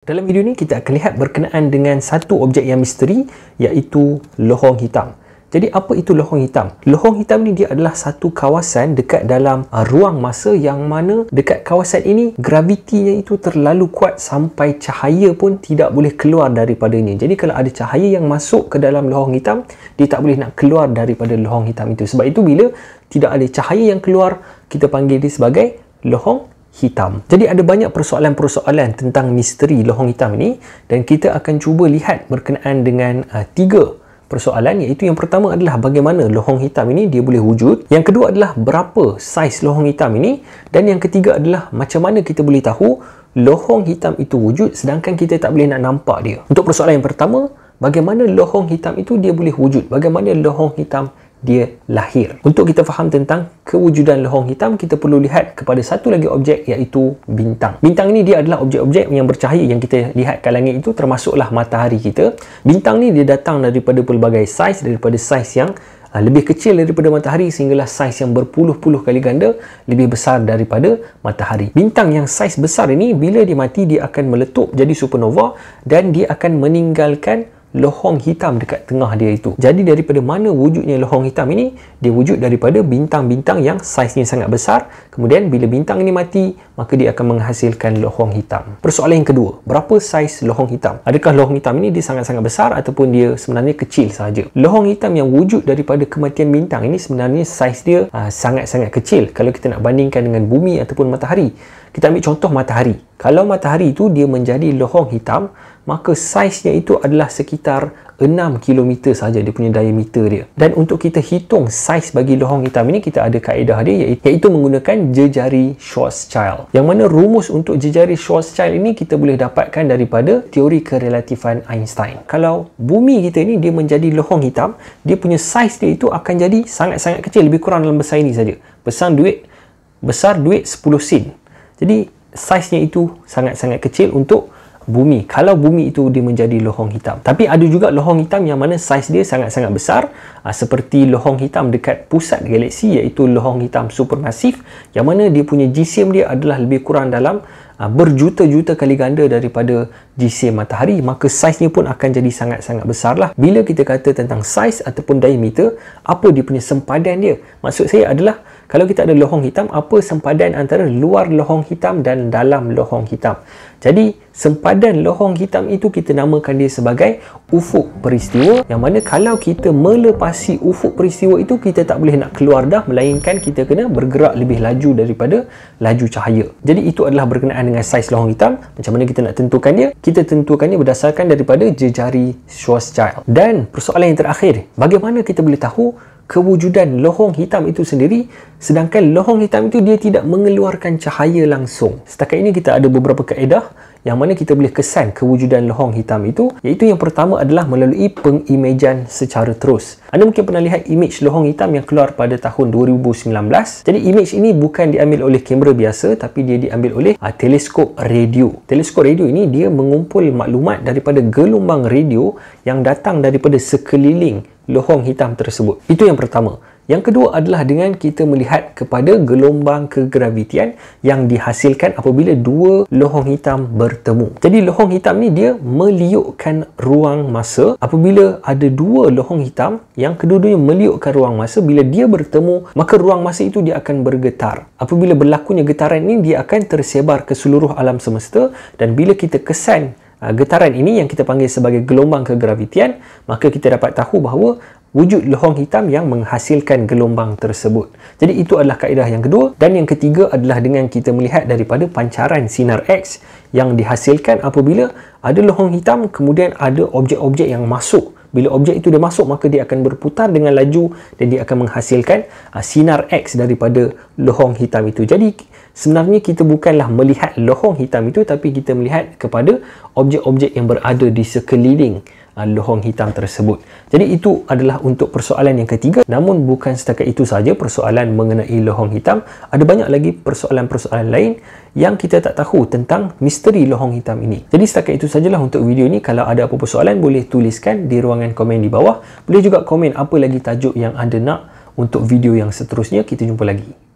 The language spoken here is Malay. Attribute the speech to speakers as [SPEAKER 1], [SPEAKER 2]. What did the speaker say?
[SPEAKER 1] Dalam video ni kita akan lihat berkenaan dengan satu objek yang misteri, iaitu lohong hitam. Jadi apa itu lohong hitam? Lohong hitam ni dia adalah satu kawasan dekat dalam ruang masa yang mana dekat kawasan ini gravitinya itu terlalu kuat sampai cahaya pun tidak boleh keluar daripadanya. Jadi kalau ada cahaya yang masuk ke dalam lohong hitam, dia tak boleh nak keluar daripada lohong hitam itu. Sebab itu bila tidak ada cahaya yang keluar, kita panggil dia sebagai lohong hitam. Jadi ada banyak persoalan-persoalan tentang misteri lohong hitam ini, dan kita akan cuba lihat berkenaan dengan tiga persoalan, iaitu yang pertama adalah bagaimana lohong hitam ini dia boleh wujud, yang kedua adalah berapa saiz lohong hitam ini, dan yang ketiga adalah macam mana kita boleh tahu lohong hitam itu wujud sedangkan kita tak boleh nak nampak dia. Untuk persoalan yang pertama, bagaimana lohong hitam itu dia boleh wujud, bagaimana lohong hitam dia lahir. Untuk kita faham tentang kewujudan lohong hitam, kita perlu lihat kepada satu lagi objek, iaitu bintang. Bintang ini dia adalah objek-objek yang bercahaya yang kita lihat kat langit itu, termasuklah matahari kita. Bintang ni dia datang daripada pelbagai saiz, daripada saiz yang lebih kecil daripada matahari sehinggalah saiz yang berpuluh-puluh kali ganda lebih besar daripada matahari. Bintang yang saiz besar ini bila dia mati, dia akan meletup jadi supernova dan dia akan meninggalkan lohong hitam dekat tengah dia itu. Jadi daripada mana wujudnya lohong hitam ini? Dia wujud daripada bintang-bintang yang saiznya sangat besar. Kemudian bila bintang ini mati, maka dia akan menghasilkan lohong hitam. Persoalan yang kedua, berapa saiz lohong hitam? Adakah lohong hitam ini dia sangat-sangat besar ataupun dia sebenarnya kecil sahaja? Lohong hitam yang wujud daripada kematian bintang ini sebenarnya saiz dia sangat-sangat kecil kalau kita nak bandingkan dengan bumi ataupun matahari. Kita ambil contoh matahari. Kalau matahari itu dia menjadi lohong hitam, maka saiznya itu adalah sekitar 6 km saja dia punya diameter dia. Dan untuk kita hitung saiz bagi lohong hitam ini, kita ada kaedah dia, iaitu menggunakan jejari Schwarzschild. Yang mana rumus untuk jejari Schwarzschild ini kita boleh dapatkan daripada teori kerelatifan Einstein. Kalau bumi kita ini dia menjadi lohong hitam, dia punya saiz dia itu akan jadi sangat-sangat kecil, lebih kurang dalam besar ini saja. Besar duit 10 sen. Jadi saiznya itu sangat-sangat kecil untuk bumi, kalau bumi itu dia menjadi lohong hitam. Tapi ada juga lohong hitam yang mana saiz dia sangat-sangat besar, seperti lohong hitam dekat pusat galaksi, iaitu lohong hitam supermasif, yang mana dia punya jisim dia adalah lebih kurang dalam berjuta-juta kali ganda daripada jisim matahari, maka saiznya pun akan jadi sangat-sangat besar lah. Bila kita kata tentang saiz ataupun diameter, apa dia punya sempadan dia? Maksud saya adalah kalau kita ada lohong hitam, apa sempadan antara luar lohong hitam dan dalam lohong hitam? Jadi sempadan lohong hitam itu kita namakan dia sebagai ufuk peristiwa, yang mana kalau kita melepasi ufuk peristiwa itu, kita tak boleh nak keluar dah, melainkan kita kena bergerak lebih laju daripada laju cahaya. Jadi itu adalah berkenaan dengan saiz lohong hitam. Macam mana kita nak tentukan dia? Kita tentukannya berdasarkan daripada jejari Schwarzschild. Dan persoalan yang terakhir, bagaimana kita boleh tahu kewujudan lohong hitam itu sendiri sedangkan lohong hitam itu dia tidak mengeluarkan cahaya langsung? Setakat ini kita ada beberapa kaedah yang mana kita boleh kesan kewujudan lohong hitam itu, iaitu yang pertama adalah melalui pengimejan secara terus. Anda mungkin pernah lihat imej lohong hitam yang keluar pada tahun 2019. Jadi imej ini bukan diambil oleh kamera biasa, tapi dia diambil oleh teleskop radio. Teleskop radio ini dia mengumpul maklumat daripada gelombang radio yang datang daripada sekeliling lohong hitam tersebut. Itu yang pertama. Yang kedua adalah dengan kita melihat kepada gelombang kegravitian yang dihasilkan apabila dua lohong hitam bertemu. Jadi lohong hitam ni dia meliukkan ruang masa. Apabila ada dua lohong hitam yang kedua-duanya meliukkan ruang masa, bila dia bertemu, maka ruang masa itu dia akan bergetar. Apabila berlakunya getaran ini, dia akan tersebar ke seluruh alam semesta, dan bila kita kesan getaran ini yang kita panggil sebagai gelombang kegravitian, maka kita dapat tahu bahawa wujud lohong hitam yang menghasilkan gelombang tersebut. Jadi itu adalah kaedah yang kedua. Dan yang ketiga adalah dengan kita melihat daripada pancaran sinar X yang dihasilkan apabila ada lohong hitam, kemudian ada objek-objek yang masuk. Bila objek itu dia masuk, maka dia akan berputar dengan laju dan dia akan menghasilkan sinar X daripada lohong hitam itu. Jadi sebenarnya kita bukanlah melihat lohong hitam itu, tapi kita melihat kepada objek-objek yang berada di sekeliling lohong hitam tersebut. Jadi itu adalah untuk persoalan yang ketiga. Namun bukan setakat itu saja persoalan mengenai lohong hitam. Ada banyak lagi persoalan-persoalan lain yang kita tak tahu tentang misteri lohong hitam ini. Jadi setakat itu sajalah untuk video ini. Kalau ada apa-apa soalan, boleh tuliskan di ruangan komen di bawah. Boleh juga komen apa lagi tajuk yang anda nak untuk video yang seterusnya. Kita jumpa lagi.